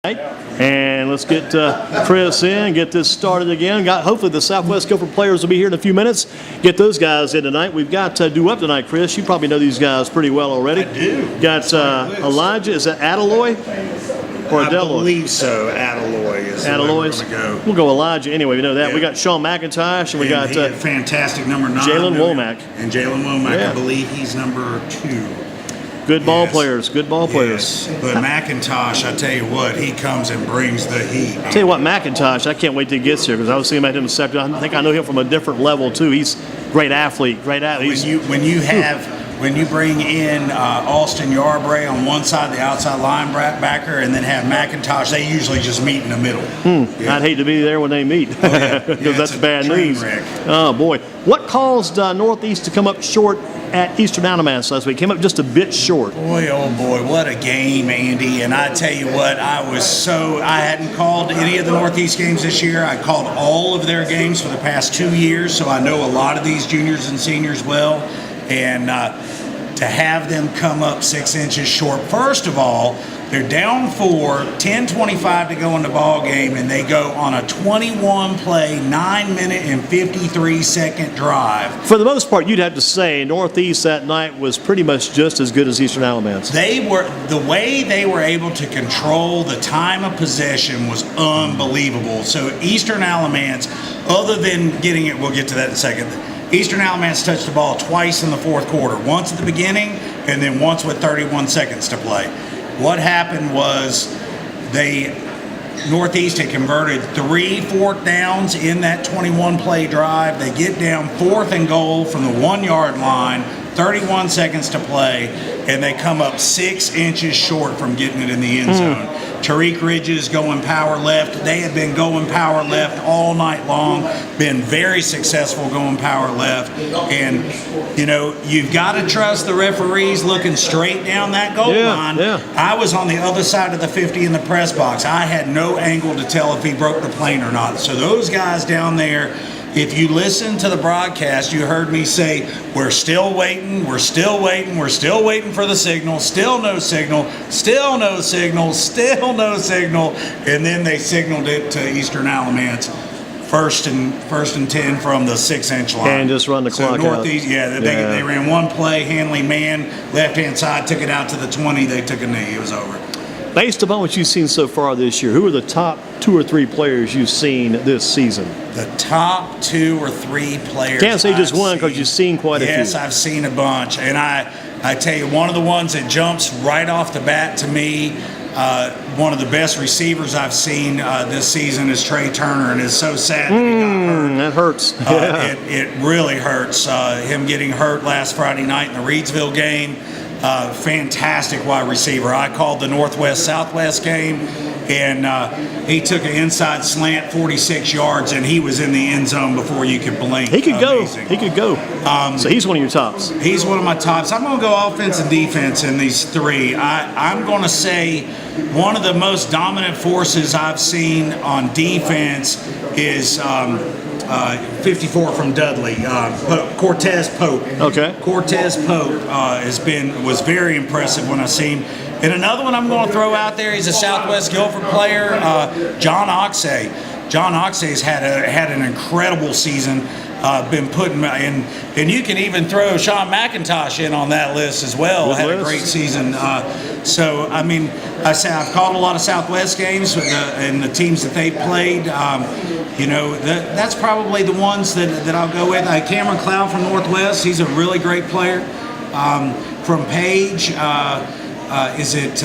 And let's get Kris in, get this started again. Hopefully the Southwest Gopher players will be here in a few minutes. Get those guys in tonight. We've got Due Up tonight, Kris. You probably know these guys pretty well already. I do. Got Elijah, is that Adaloy? Or I believe so. Adaloy is where we're going to go. We'll go Elijah anyway. We know that. Yeah. We got Sean McIntosh, and we got fantastic number 9. Jalen Womack. And Jalen Womack, I believe he's number 2. Good ball players, good ball players. But McIntosh, I tell you what, he comes and brings the heat. Tell you what, McIntosh, I can't wait till he gets here because I was thinking about him in the sector. I think I know him from a different level too. He's a great athlete, great athlete. When you bring in Austin Yarbray on one side, the outside linebacker, and then have McIntosh, they usually just meet in the middle. Yeah. I'd hate to be there when they meet because that's bad news. Wreck. Oh boy, what caused Northeast to come up short at Eastern Alamance last week? Came up just a bit short. Boy, oh boy, what a game, Andy. And I tell you what, I hadn't called any of the Northeast games this year. I called all of their games for the past 2 years, so I know a lot of these juniors and seniors well. And to have them come up 6 inches short, first of all, they're down 4, 10:25 to go in the ball game, and they go on a 21-play, 9-minute and 53-second drive. For the most part, you'd have to say Northeast that night was pretty much just as good as Eastern Alamance. The way they were able to control the time of possession was unbelievable. So Eastern Alamance, other than getting it, we'll get to that in a second. Eastern Alamance touched the ball twice in the fourth quarter, once at the beginning and then once with 31 seconds to play. What happened was Northeast had converted 3 fourth downs in that 21-play drive. They get down 4th and goal from the 1-yard line, 31 seconds to play, and they come up 6 inches short from getting it in the end zone. Tariq Ridges going power left. They have been going power left all night long, been very successful going power left. And, you know, you've got to trust the referees looking straight down that goal line. Yeah. I was on the other side of the 50 in the press box. I had no angle to tell if he broke the plane or not. So those guys down there, if you listen to the broadcast, you heard me say, we're still waiting, we're still waiting, we're still waiting for the signal, still no signal, still no signal, still no signal, and then they signaled it to Eastern Alamance, first and 10 from the 6-inch line. And just run the clock out. Northeast, they ran one play, Hanley man, left-hand side, took it out to the 20, they took a knee, it was over. Based upon what you've seen so far this year, who are the top 2 or 3 players you've seen this season? The top 2 or 3 players. Can't say just one because you've seen quite a few. Yes, I've seen a bunch. And I tell you, one of the ones that jumps right off the bat to me, one of the best receivers I've seen this season is Trey Turner, and it's so sad that he got hurt. That hurts. It really hurts. Him getting hurt last Friday night in the Reedsville game. Fantastic wide receiver. I called the Northwest-Southwest game, and he took an inside slant 46 yards, and he was in the end zone before you could blink. He could Amazing. go. He could go. So he's one of your tops. He's one of my tops. I'm going to go offense and defense in these 3. I'm going to say one of the most dominant forces I've seen on defense is 54 from Dudley, Cortez Pope. Okay. Cortez Pope was very impressive when I seen him. And another one I'm going to throw out there, he's a Southwest Gopher player, John Oxay. John Oxay's had an incredible season. Been putting in, and you can even throw Sean McIntosh in on that list as well. Had a great season. So I mean, I've called a lot of Southwest games and the teams that they played. You know, that's probably the ones that I'll go with. Cameron Cloud from Northwest, he's a really great player. From Page, is it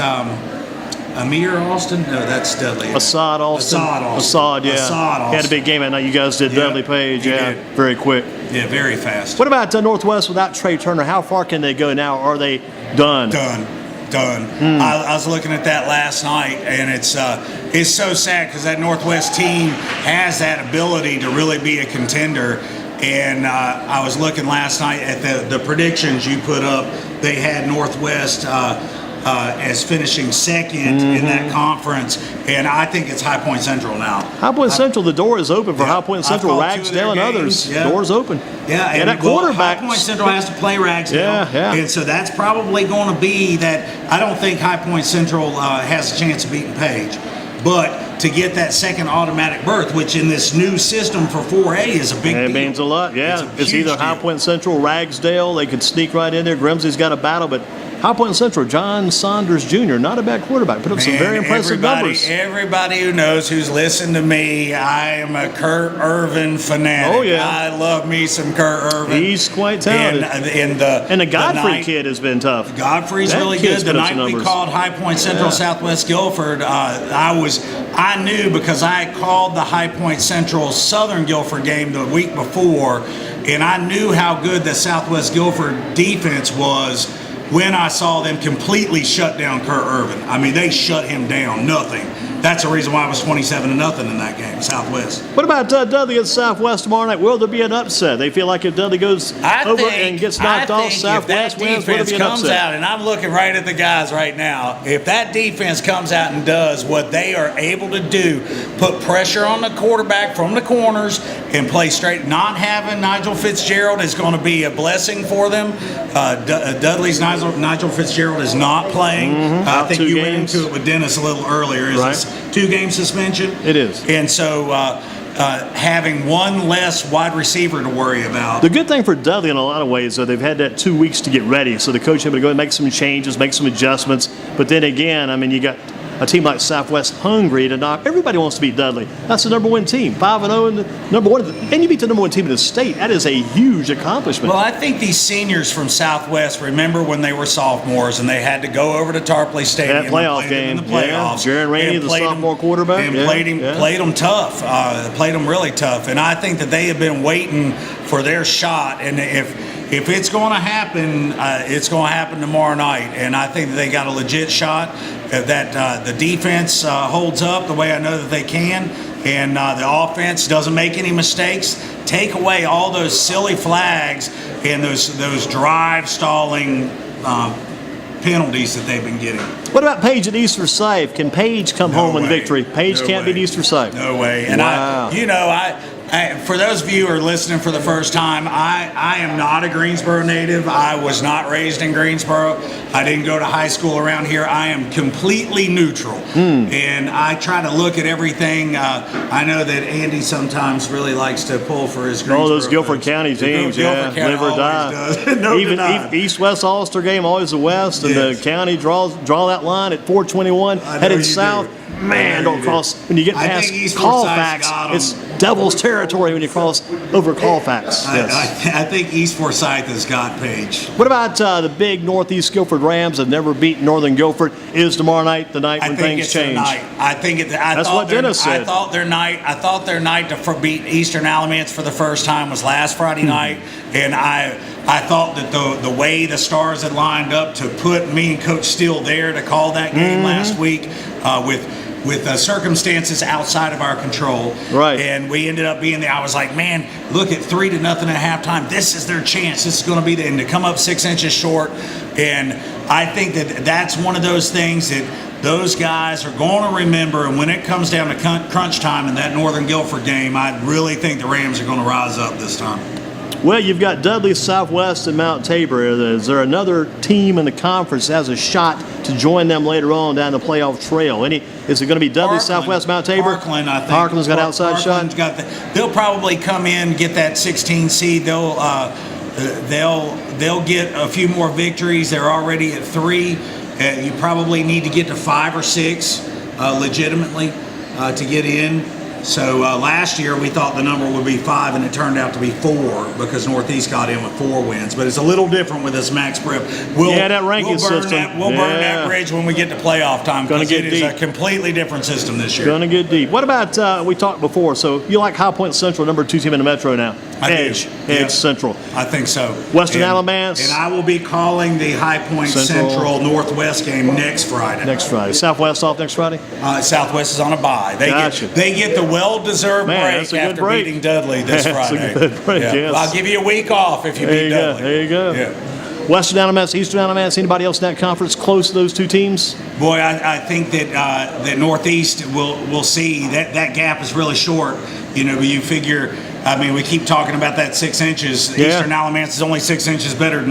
Amir Austin? No, that's Dudley. Assad Austin. Assad, yeah. Assad Austin. He had a big game. I know you guys did. Dudley Page, very quick. Yeah, very fast. What about Northwest without Trey Turner? How far can they go now? Are they done? Done. I was looking at that last night, and it's so sad because that Northwest team has that ability to really be a contender. And I was looking last night at the predictions you put up. They had Northwest as finishing second in that conference, and I think it's High Point Central now. High Point Central, the door is open for High Point Central, Ragsdale and others. Yeah. Door's open. Yeah, and that quarterback. High Point Central has to play Ragsdale. Yeah. And so that's probably going to be that. I don't think High Point Central has a chance of beating Page. But to get that second automatic berth, which in this new system for 4A is a big deal. It means a lot, yeah. It's huge either High deal. Point Central, Ragsdale. They could sneak right in there. Grimsley's got a battle, but High Point Central, John Saunders Jr., not a bad quarterback. Put up some very impressive numbers. Everybody who knows, who's listened to me, I am a Kurt Irvin fanatic. Oh, yeah. I love me some Kurt Irvin. He's quite talented. And the Godfrey kid has been tough. Godfrey's That really kid's good. The put up some night we numbers. called High Point Central Southwest Guilford, I knew because I called the High Point Central Southern Guilford game the week before, and I knew how good the Southwest Guilford defense was when I saw them completely shut down Kurt Irvin. I mean, they shut him down, nothing. That's the reason why it was 27-0 in that game, Southwest. What about Dudley at Southwest tomorrow night? Will there be an upset? They feel like if Dudley goes over and gets knocked off, Southwest wins, will there be an comes upset? out, and I'm looking right at the guys right now, if that defense comes out and does what they are able to do, put pressure on the quarterback from the corners and play straight, not having Nigel Fitzgerald is going to be a blessing for them. Dudley's Nigel Fitzgerald is not playing. I think you went into it with Dennis a little earlier. Is this 2-game suspension? It is. And so having one less wide receiver to worry about. The good thing for Dudley in a lot of ways, though, they've had that 2 weeks to get ready. So the coach able to go and make some changes, make some adjustments. But then again, I mean, you got a team like Southwest hungry to knock. Everybody wants to beat Dudley. That's the number one team, 5-0, and the number one. And you beat the number one team in the state. That is a huge accomplishment. Well, I think these seniors from Southwest remember when they were sophomores and they had to go over to Tarpley Stadium. That playoff and game, in the playoffs. Jaron Rainey, the sophomore quarterback, and played them tough. Played them really tough. And I think that they have been waiting for their shot. And if it's going to happen, it's going to happen tomorrow night. And I think that they got a legit shot. That the defense holds up the way I know that they can, and the offense doesn't make any mistakes. Take away all those silly flags and those drive stalling penalties that they've been getting. What about Page at East Forsyth? Can Page come home with victory? Page can't beat East Forsyth. No way. And wow. For those of you who are listening for the first time, I am not a Greensboro native. I was not raised in Greensboro. I didn't go to high school around here. I am completely neutral. And I try to look at everything. I know that Andy sometimes really likes to pull for his Greensboro. Oh, those Guilford County teams, live or die. Even East-West All-Star game, always the West, and the county draw that line at 421, headed south. Man, don't cross. When you get past Colfax, it's devil's territory when you cross over Colfax. Yes. I think East Forsyth has got Page. What about the big Northeast Guilford Rams that never beat Northern Guilford? Is tomorrow night the night when things change? That's what Dennis said. I thought their night to beat Eastern Alamance for the first time was last Friday night, and I thought that the way the stars had lined up to put me and Coach Steele there to call that game last week with circumstances outside of our control. Right. And we ended up being there. I was like, man, look at 3-0 at halftime. This is their chance. This is going to be and to come up 6 inches short. And I think that's one of those things that those guys are going to remember. And when it comes down to crunch time in that Northern Guilford game, I really think the Rams are going to rise up this time. Well, you've got Dudley, Southwest, and Mount Tabor. Is there another team in the conference that has a shot to join them later on down the playoff trail? Is it going to be Dudley, Southwest, Mount Tabor? Parkland, I think. Parkland's got outside shot. They'll probably come in, get that 16 seed. They'll get a few more victories. They're already at 3. You probably need to get to 5 or 6 legitimately to get in. So last year we thought the number would be 5, and it turned out to be 4 because Northeast got in with 4 wins. But it's a little different with this max prep. That ranking system. We'll burn that bridge when we get to playoff time because it is a completely different system this year. Going to get deep. What about, we talked before, so you like High Point Central, number 2 team in the Metro now? Edge Central. I think so. Western Alamance. And I will be calling the High Point Central Northwest game next Friday. Southwest off next Friday? Southwest is on a bye. They get the well-deserved break after beating Dudley this Friday. That's a good break, yes. I'll give you a week off if you beat Dudley. There you go. Yeah. Western Alamance, Eastern Alamance, anybody else in that conference close to those 2 teams? Boy, I think that Northeast will see that gap is really short. You figure, we keep talking about that 6 inches. Yeah. Eastern Alamance is only 6 inches better than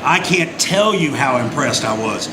I can't tell you how impressed I was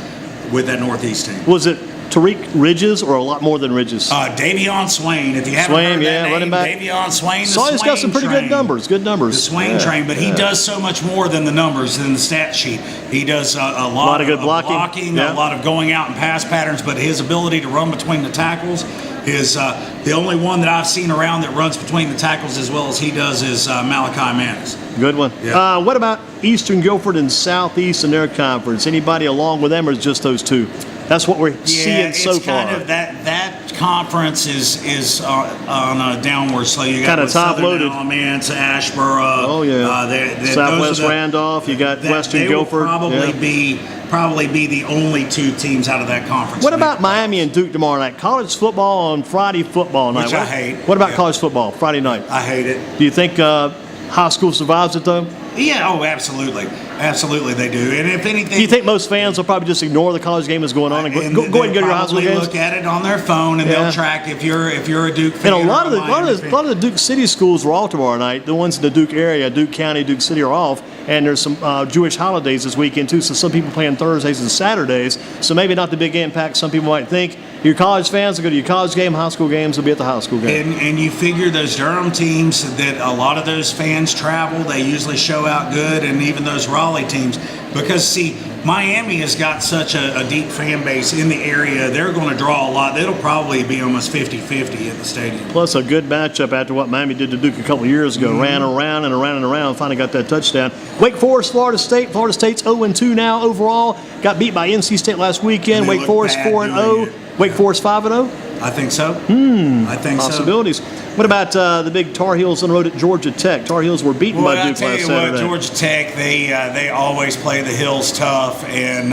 with that Northeast team. Was it Tariq Ridges or a lot more than Ridges? Davion Swain, if you haven't heard that name, running back. Davion Swain. So he's got some pretty good numbers. Good numbers. The Swain train, but he does so much more than the numbers in the stat sheet. He does a lot of good blocking, a lot of going out and pass patterns, but his ability to run between the tackles is the only one that I've seen around that runs between the tackles as well as he does is Malachi Manis. Good one. Yeah. What about Eastern Guilford and Southeast in their conference? Anybody along with them, or just those two? That's what we're seeing so far. Kind of that conference is on a downward slope. You got kind of top loaded. Alamance, Ashboro. Oh yeah. Southwest Randolph. You got Western Guilford. They will probably be the only two teams out of that conference. What about Miami and Duke tomorrow night? College football on Friday football night. Which I hate. What about college football Friday night? I hate it. Do you think high school survives it though? Yeah, absolutely. Absolutely they do. And if anything... Do you think most fans will probably just ignore the college game that's going on and go ahead and go to your high school games? Look at it on their phone and they'll track if you're a Duke fan. And a lot of the Duke City schools are off tomorrow night. The ones in the Duke area, Duke County, Duke City are off. And there's some Jewish holidays this weekend too, so some people playing Thursdays and Saturdays. So maybe not the big impact some people might think. Your college fans will go to your college game, high school games will be at the high school game. And you figure those Durham teams that a lot of those fans travel, they usually show out good, and even those Raleigh teams. Because, see, Miami has got such a deep fan base in the area. They're going to draw a lot. It'll probably be almost 50-50 at the stadium. Plus a good matchup after what Miami did to Duke a couple of years ago. Ran around and around and around, finally got that touchdown. Wake Forest, Florida State. Florida State's 0-2 now overall. Got beat by NC State last weekend. Wake Forest 4-0. Wake Forest 5-0? I think so. I think Possibilities. What about the big Tar Heels on the road at Georgia Tech? Tar Heels were beaten by Duke last Saturday. Georgia Tech, they always play the Hills tough, and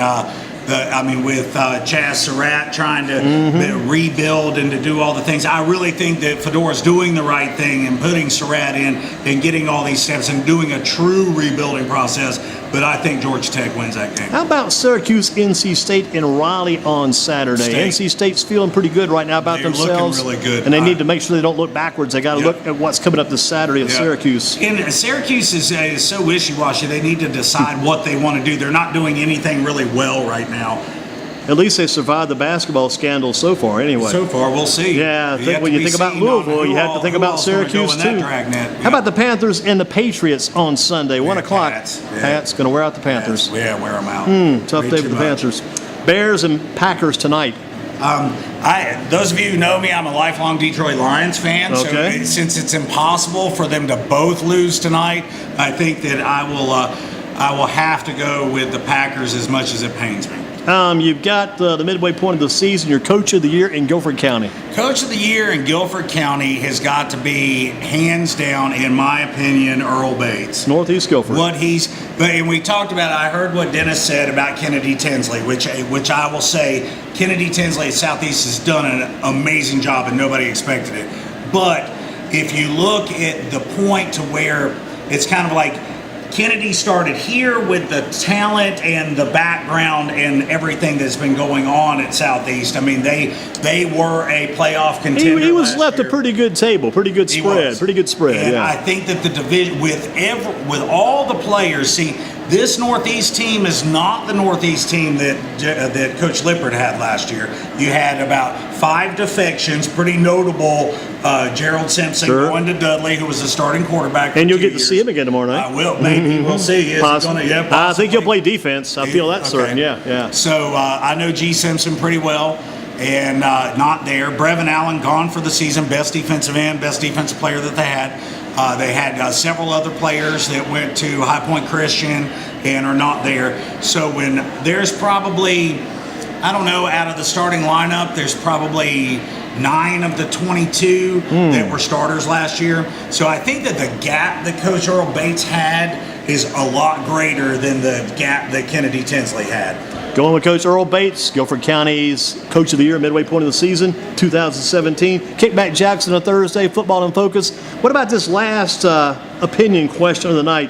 with Chaz Surratt trying to rebuild and to do all the things. I really think that Fedora's doing the right thing and putting Surratt in and getting all these steps and doing a true rebuilding process. But I think Georgia Tech wins that game. How about Syracuse, NC State, and Raleigh on Saturday? NC State's feeling pretty good right now about themselves. They're looking really good. And they need to make sure they don't look backwards. They got to look at what's coming up this Saturday at Syracuse. And Syracuse is so wishy-washy. They need to decide what they want to do. They're not doing anything really well right now. At least they survived the basketball scandal so far, anyway. So far, we'll see. Yeah, when you think about Louisville, you have to think about Syracuse, too. How about the Panthers and the Patriots on Sunday, 1 o'clock? Pats going to wear out the Panthers. Yeah, wear them out. Tough day for the Panthers. Bears and Packers tonight. Those of you who know me, I'm a lifelong Detroit Lions fan. Okay. So since it's impossible for them to both lose tonight, I think that I will have to go with the Packers as much as it pains me. You've got the midway point of the season, your Coach of the Year in Guilford County. Coach of the Year in Guilford County has got to be, hands down, in my opinion, Earl Bates. Northeast Guilford. And we talked about, I heard what Dennis said about Kennedy Tinsley, which I will say, Kennedy Tinsley at Southeast has done an amazing job and nobody expected it. But if you look at the point to where it's kind of like, Kennedy started here with the talent and the background and everything that's been going on at Southeast. I mean, they were a playoff contender. He was left a pretty good table, pretty good spread. And I think that the division with all the players, see, this Northeast team is not the Northeast team that Coach Lippert had last year. You had about 5 defections, pretty notable. Gerald Simpson going to Dudley, who was the starting quarterback. And you'll get to see him again tomorrow night. I will, maybe. We'll see. I think he'll play defense. I feel that certain. Yeah. So I know G. Simpson pretty well. And not there. Brevin Allen gone for the season, best defensive end, best defensive player that they had. They had several other players that went to High Point Christian and are not there. So when there's probably, I don't know, out of the starting lineup, there's probably 9 of the 22 that were starters last year. So I think that the gap that Coach Earl Bates had is a lot greater than the gap that Kennedy Tinsley had. Going with Coach Earl Bates, Guilford County's Coach of the Year, midway point of the season, 2017. Kickback Jackson on Thursday, Football in Focus. What about this last opinion question of the night?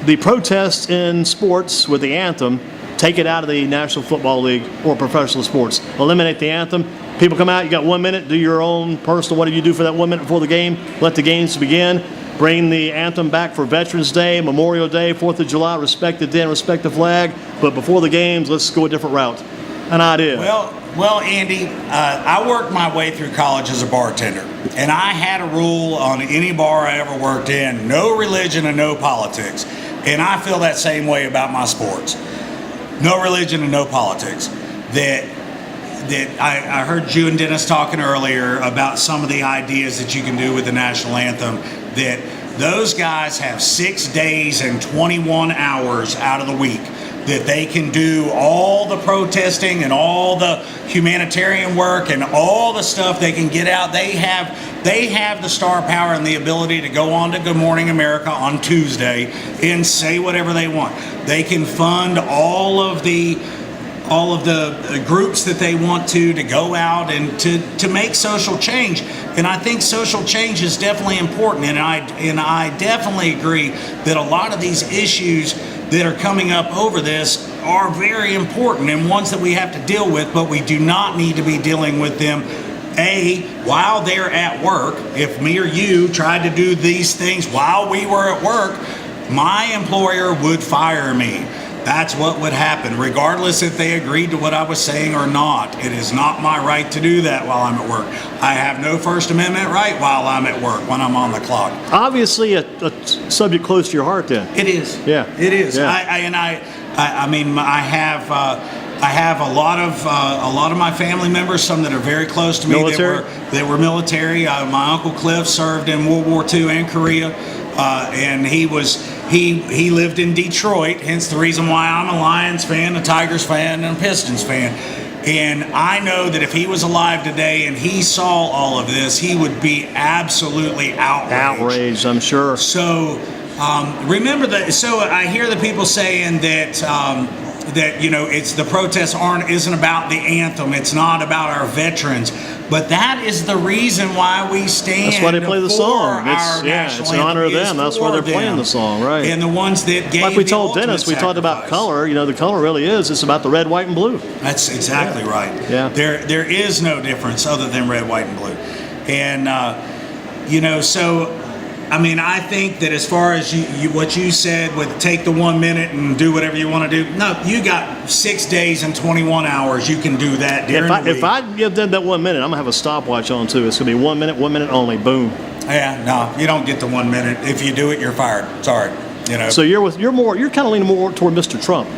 The protests in sports with the anthem, take it out of the National Football League or professional sports. Eliminate the anthem. People come out, you got 1 minute, do your own personal, what do you do for that 1 minute before the game? Let the games begin. bring the anthem back for Veterans Day, Memorial Day, 4th of July, respect the den, respect the flag. But before the games, let's go a different route. An idea. Well, Andy, I worked my way through college as a bartender, and I had a rule on any bar I ever worked in: no religion and no politics. And I feel that same way about my sports. No religion and no politics. That I heard you and Dennis talking earlier about some of the ideas that you can do with the national anthem, that those guys have 6 days and 21 hours out of the week that they can do all the protesting and all the humanitarian work and all the stuff they can get out. They have the star power and the ability to go on to Good Morning America on Tuesday and say whatever they want. They can fund all of the groups that they want to go out and to make social change. And I think social change is definitely important. And I definitely agree that a lot of these issues that are coming up over this are very important and ones that we have to deal with, but we do not need to be dealing with them while they're at work. If me or you tried to do these things while we were at work, my employer would fire me. That's what would happen, regardless if they agreed to what I was saying or not. It is not my right to do that while I'm at work. I have no First Amendment right while I'm at work, when I'm on the clock. Obviously, a subject close to your heart, then. It is. Yeah. It is. Yeah. I have a lot of my family members, some that are very close to me, Military? that were military. My Uncle Cliff served in World War II and Korea, and he lived in Detroit, hence the reason why I'm a Lions fan, a Tigers fan, and a Pistons fan. And I know that if he was alive today and he saw all of this, he would be absolutely outraged. Outraged, I'm sure. So remember that. So I hear the people saying that it's the protests isn't about the anthem. It's not about our veterans. But that is the reason why we stand. That's why they play the song. It's in honor of them. That's why they're playing the song, right? And the ones that gave, like we told Dennis, we talked about color. The color really is. It's about the red, white, and blue. That's exactly right. Yeah. There is no difference other than red, white, and blue. And so. I think that as far as what you said with take the 1 minute and do whatever you want to do, no, you got 6 days and 21 hours. You can do that during the week. If I give them that 1 minute, I'm going to have a stopwatch on too. It's going to be 1 minute only. Boom. Yeah, no, you don't get the 1 minute. If you do it, you're fired. Sorry. So you're kind of leaning more toward Mr. Trump.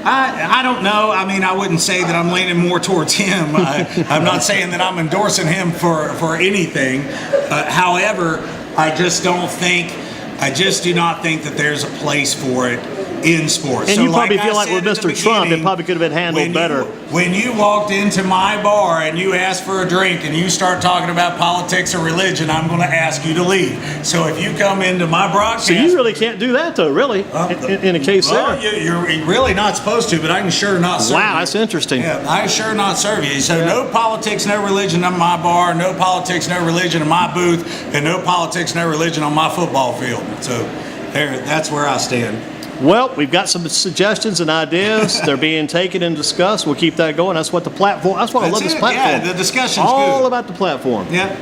I don't know. I wouldn't say that I'm leaning more towards him. I'm not saying that I'm endorsing him for anything. However, I just do not think that there's a place for it in sports. And so you probably feel like with Mr. Trump, it probably could have been handled better. When you walked into my bar and you asked for a drink and you start talking about politics or religion, I'm going to ask you to leave. So if you come into my broadcast... So you really can't do that, though, really, in a case there. You're really not supposed to, but I can sure not serve you. Wow, that's interesting. Yeah, I sure not serve you. So no politics, no religion in my bar, no politics, no religion in my booth, and no politics, no religion on my football field. So that's where I stand. Well, we've got some suggestions and ideas. They're being taken and discussed. We'll keep that going. That's what the platform. That's why I love this platform. Yeah, the discussion's all good. about the platform. Yeah.